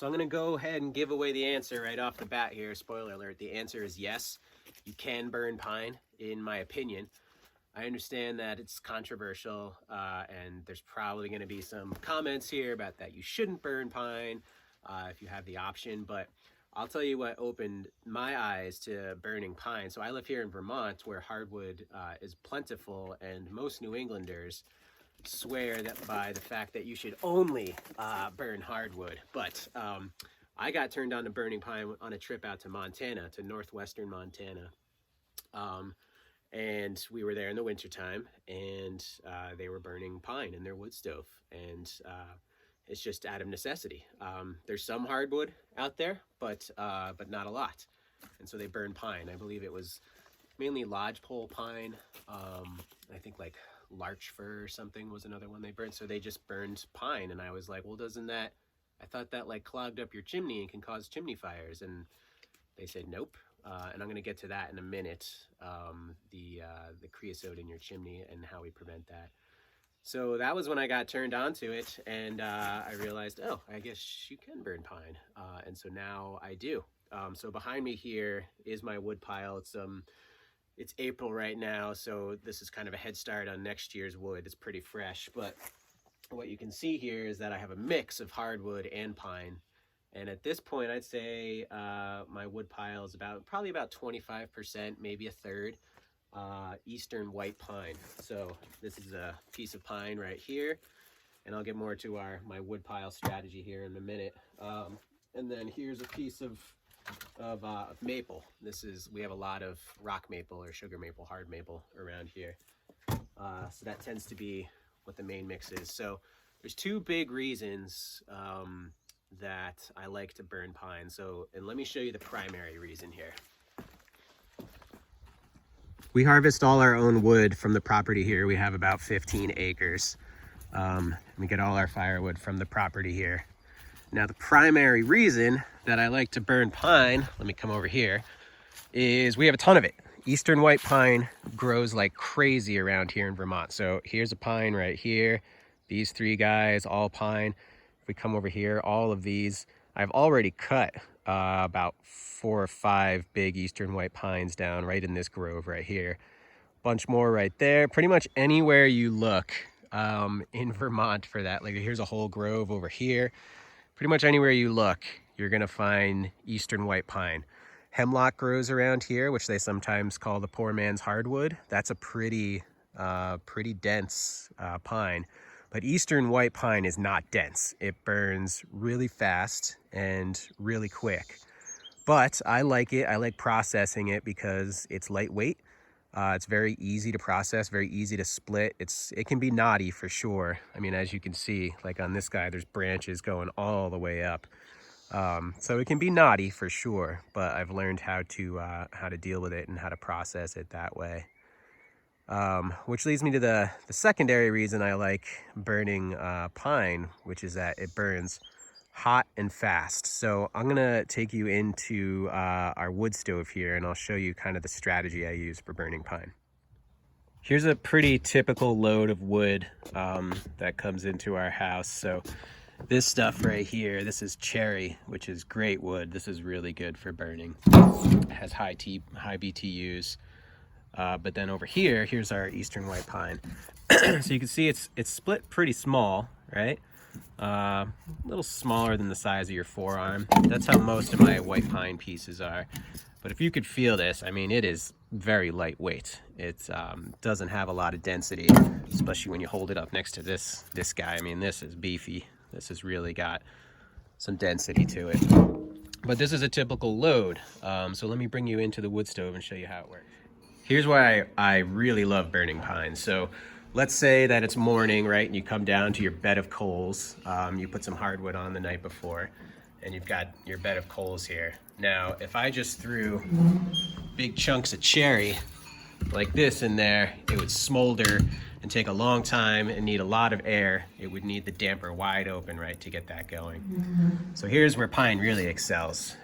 So I'm gonna go ahead and give away the answer right off the bat here. Spoiler alert, the answer is yes. You can burn pine, in my opinion. I understand that it's controversial, and there's probably gonna be some comments here about that you shouldn't burn pine if you have the option, but I'll tell you what opened my eyes to burning pine. So I live here in Vermont, where hardwood is plentiful, and most New Englanders swear that by the fact that you should only burn hardwood. But I got turned on to burning pine on a trip out to Montana, to northwestern Montana. And we were there in the wintertime, and they were burning pine in their wood stove. And it's just out of necessity. There's some hardwood out there, but not a lot. And so they burn pine. I believe it was mainly lodgepole pine. I think like larch fir or something was another one they burned. So they just burned pine, and I was like, well, I thought that like clogged up your chimney and can cause chimney fires. And they said nope. And I'm going to get to that in a minute, the creosote in your chimney and how we prevent that. So that was when I got turned on to it, and I realized, oh, I guess you can burn pine. And so now I do. So behind me here is my wood pile. It's April right now, so this is kind of a head start on next year's wood. It's pretty fresh, but what you can see here is that I have a mix of hardwood and pine. And at this point, I'd say my wood pile is probably about 25%, maybe a third, eastern white pine. So this is a piece of pine right here, and I'll get more to my wood pile strategy here in a minute. And then here's a piece of maple. We have a lot of rock maple or sugar maple, hard maple around here. So that tends to be what the main mix is. So there's two big reasons that I like to burn pine. And let me show you the primary reason here. We harvest all our own wood from the property here. We have about 15 acres. We get all our firewood from the property here. Now, the primary reason that I like to burn pine, let me come over here, is we have a ton of it. Eastern white pine grows like crazy around here in Vermont. So here's a pine right here. These three guys, all pine. If we come over here, all of these, I've already cut about 4 or 5 big eastern white pines down right in this grove right here. Bunch more right there. Pretty much anywhere you look in Vermont for that. Like here's a whole grove over here. Pretty much anywhere you look, you're gonna find eastern white pine. Hemlock grows around here, which they sometimes call the poor man's hardwood. That's a pretty dense pine. But eastern white pine is not dense. It burns really fast and really quick. But I like it. I like processing it because it's lightweight. It's very easy to process, very easy to split. It can be knotty for sure. I mean, as you can see, like on this guy, there's branches going all the way up. So it can be knotty for sure, but I've learned how to deal with it and how to process it that way. Which leads me to the secondary reason I like burning pine, which is that it burns hot and fast. So I'm gonna take you into our wood stove here, and I'll show you kind of the strategy I use for burning pine. Here's a pretty typical load of wood that comes into our house. So this stuff right here, this is cherry, which is great wood. This is really good for burning. It has high BTUs. But then over here, here's our eastern white pine. So you can see it's split pretty small, right? A little smaller than the size of your forearm. That's how most of my white pine pieces are. But if you could feel this, I mean, it is very lightweight. It doesn't have a lot of density, especially when you hold it up next to this guy. I mean, this is beefy. This has really got some density to it. But this is a typical load. So let me bring you into the wood stove and show you how it works. Here's why I really love burning pine. So let's say that it's morning, right? And you come down to your bed of coals. You put some hardwood on the night before, and you've got your bed of coals here. Now, if I just threw big chunks of cherry like this in there, it would smolder and take a long time and need a lot of air. It would need the damper wide open, right, to get that going. So here's where pine really excels.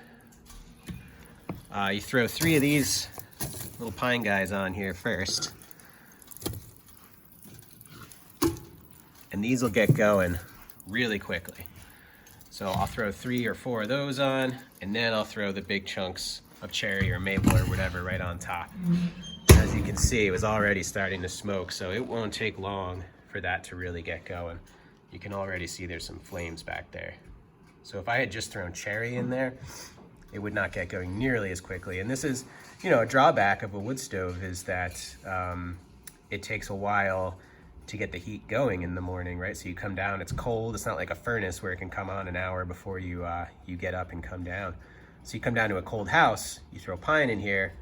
You throw 3 of these little pine guys on here first, and these will get going really quickly. So I'll throw 3 or 4 of those on, and then I'll throw the big chunks of cherry or maple or whatever right on top. As you can see, it was already starting to smoke, so it won't take long for that to really get going. You can already see there's some flames back there. So if I had just thrown cherry in there, it would not get going nearly as quickly. And this is, you know, a drawback of a wood stove is that it takes a while to get the heat going in the morning, right? So you come down, it's cold. It's not like a furnace where it can come on an hour before you get up and come down. So you come down to a cold house, you throw pine in here,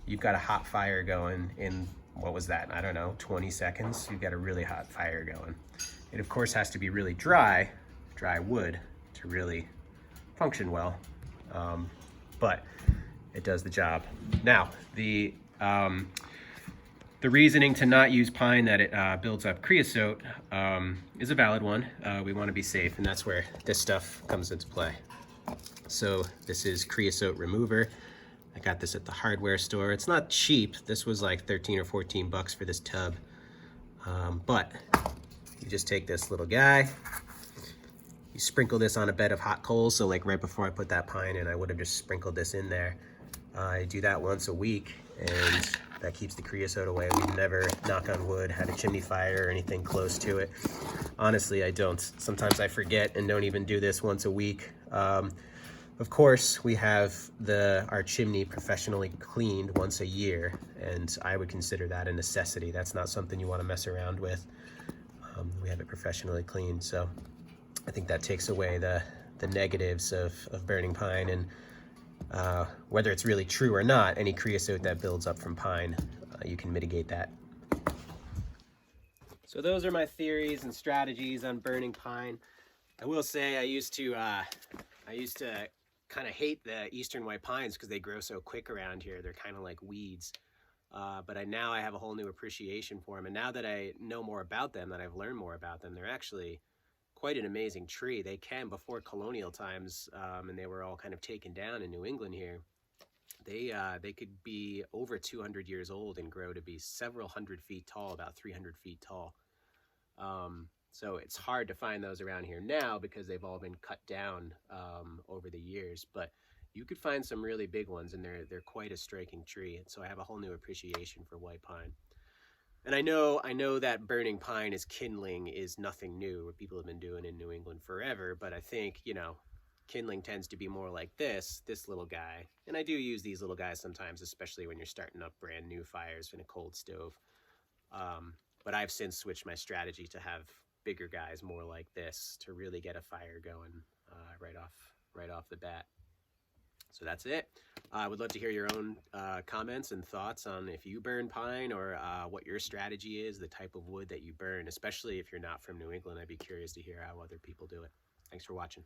you've got a hot fire going in, what was that? I don't know, 20 seconds. You've got a really hot fire going. It of course has to be really dry wood to really function well. But it does the job. Now, the reasoning to not use pine, that it builds up creosote, is a valid one. We want to be safe, and that's where this stuff comes into play. So this is creosote remover. I got this at the hardware store. It's not cheap. This was like 13 or 14 bucks for this tub. But you just take this little guy, you sprinkle this on a bed of hot coals. So like right before I put that pine in, I would have just sprinkled this in there. I do that once a week, and that keeps the creosote away. We've never, knock on wood, had a chimney fire or anything close to it. Honestly, I don't. Sometimes I forget and don't even do this once a week. Of course, we have our chimney professionally cleaned once a year, and I would consider that a necessity. That's not something you want to mess around with. We have it professionally cleaned, so I think that takes away the negatives of burning pine, and whether it's really true or not, any creosote that builds up from pine, you can mitigate that. So those are my theories and strategies on burning pine. I will say I used to kind of hate the eastern white pines because they grow so quick around here. They're kind of like weeds. But now I have a whole new appreciation for them. And now that I know more about them, that I've learned more about them, they're actually quite an amazing tree. They can, before colonial times, and they were all kind of taken down in New England here, they could be over 200 years old and grow to be several hundred feet tall, about 300 feet tall. So it's hard to find those around here now because they've all been cut down over the years, but you could find some really big ones, and they're quite a striking tree. And so I have a whole new appreciation for white pine. And I know that burning pine as kindling is nothing new, what people have been doing in New England forever, but I think, you know, kindling tends to be more like this little guy. And I do use these little guys sometimes, especially when you're starting up brand new fires in a cold stove. But I've since switched my strategy to have bigger guys more like this to really get a fire going right off the bat. So that's it. I would love to hear your own comments and thoughts on if you burn pine, or what your strategy is, the type of wood that you burn, especially if you're not from New England. I'd be curious to hear how other people do it. Thanks for watching.